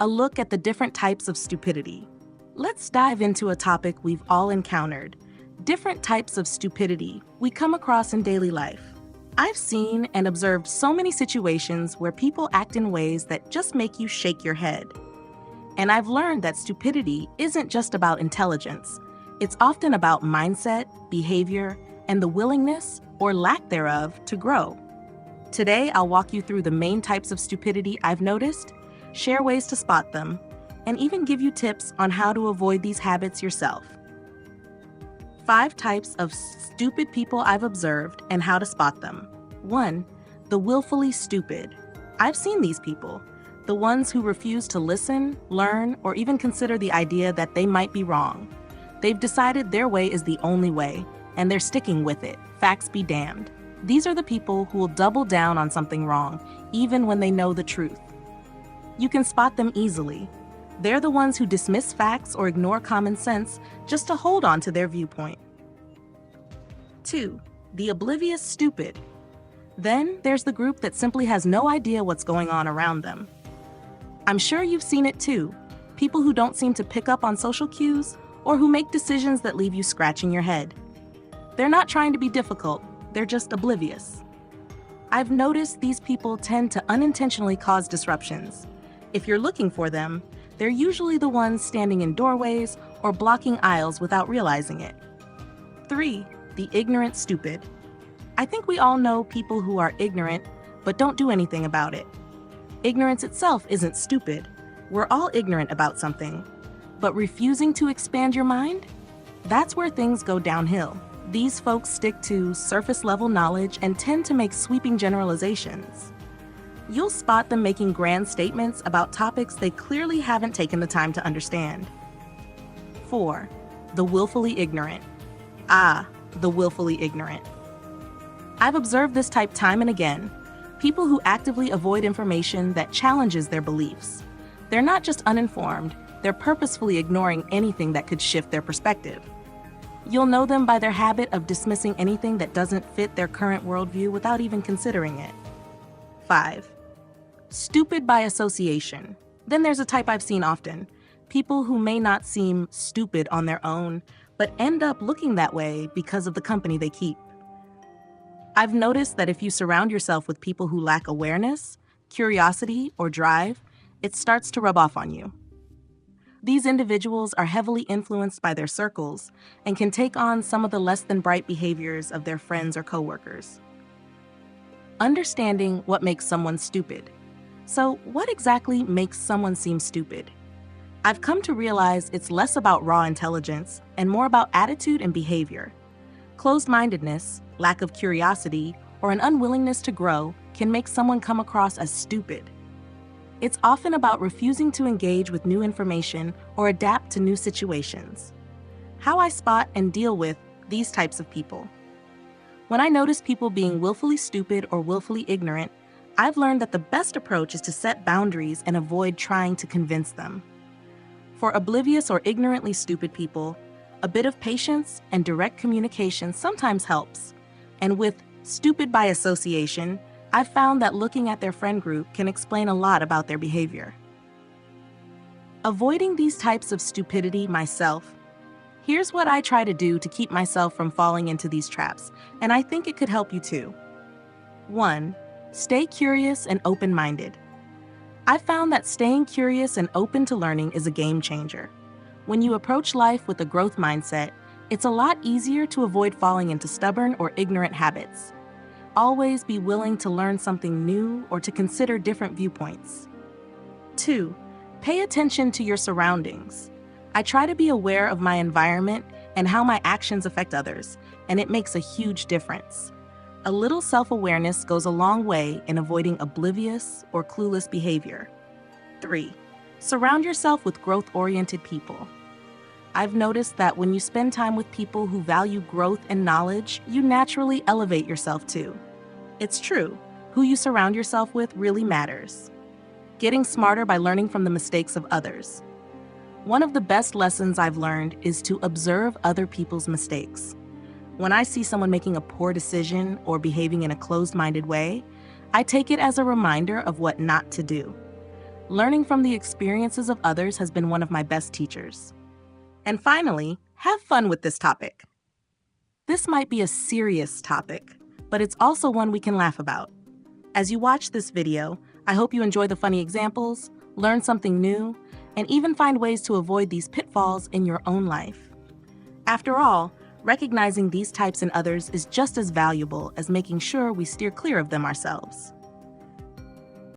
a look at the different types of stupidity. Let's dive into a topic we've all encountered: different types of stupidity we come across in daily life. I've seen and observed so many situations where people act in ways that just make you shake your head. And I've learned that stupidity isn't just about intelligence. It's often about mindset, behavior, and the willingness, or lack thereof, to grow. Today, I'll walk you through the main types of stupidity I've noticed, share ways to spot them, and even give you tips on how to avoid these habits yourself. 5 types of stupid people I've observed and how to spot them. 1. The willfully stupid. I've seen these people, the ones who refuse to listen, learn, or even consider the idea that they might be wrong. They've decided their way is the only way, and they're sticking with it. Facts be damned. These are the people who will double down on something wrong, even when they know the truth. You can spot them easily. They're the ones who dismiss facts or ignore common sense just to hold on to their viewpoint. 2. The oblivious stupid. Then there's the group that simply has no idea what's going on around them. I'm sure you've seen it too. People who don't seem to pick up on social cues or who make decisions that leave you scratching your head. They're not trying to be difficult, they're just oblivious. I've noticed these people tend to unintentionally cause disruptions. If you're looking for them, they're usually the ones standing in doorways or blocking aisles without realizing it. 3. The ignorant stupid. I think we all know people who are ignorant but don't do anything about it. Ignorance itself isn't stupid. We're all ignorant about something. But refusing to expand your mind? That's where things go downhill. These folks stick to surface-level knowledge and tend to make sweeping generalizations. You'll spot them making grand statements about topics they clearly haven't taken the time to understand. 4. The willfully ignorant. The willfully ignorant. I've observed this type time and again. People who actively avoid information that challenges their beliefs. They're not just uninformed, they're purposefully ignoring anything that could shift their perspective. You'll know them by their habit of dismissing anything that doesn't fit their current worldview without even considering it. 5. Stupid by association. Then there's a type I've seen often. People who may not seem stupid on their own, but end up looking that way because of the company they keep. I've noticed that if you surround yourself with people who lack awareness, curiosity, or drive, it starts to rub off on you. These individuals are heavily influenced by their circles and can take on some of the less than bright behaviors of their friends or coworkers. Understanding what makes someone stupid. So, what exactly makes someone seem stupid? I've come to realize it's less about raw intelligence and more about attitude and behavior. Closed-mindedness, lack of curiosity, or an unwillingness to grow can make someone come across as stupid. It's often about refusing to engage with new information or adapt to new situations. How I spot and deal with these types of people. When I notice people being willfully stupid or willfully ignorant, I've learned that the best approach is to set boundaries and avoid trying to convince them. For oblivious or ignorantly stupid people, a bit of patience and direct communication sometimes helps. And with stupid by association, I've found that looking at their friend group can explain a lot about their behavior. Avoiding these types of stupidity myself. Here's what I try to do to keep myself from falling into these traps, and I think it could help you too. 1. Stay curious and open-minded. I've found that staying curious and open to learning is a game changer. When you approach life with a growth mindset, it's a lot easier to avoid falling into stubborn or ignorant habits. Always be willing to learn something new or to consider different viewpoints. 2. Pay attention to your surroundings. I try to be aware of my environment and how my actions affect others, and it makes a huge difference. A little self-awareness goes a long way in avoiding oblivious or clueless behavior. 3. Surround yourself with growth-oriented people. I've noticed that when you spend time with people who value growth and knowledge, you naturally elevate yourself too. It's true, who you surround yourself with really matters. Getting smarter by learning from the mistakes of others. One of the best lessons I've learned is to observe other people's mistakes. When I see someone making a poor decision or behaving in a closed-minded way, I take it as a reminder of what not to do. Learning from the experiences of others has been one of my best teachers. And finally, have fun with this topic. This might be a serious topic, but it's also one we can laugh about. As you watch this video, I hope you enjoy the funny examples, learn something new, and even find ways to avoid these pitfalls in your own life. After all, recognizing these types in others is just as valuable as making sure we steer clear of them ourselves.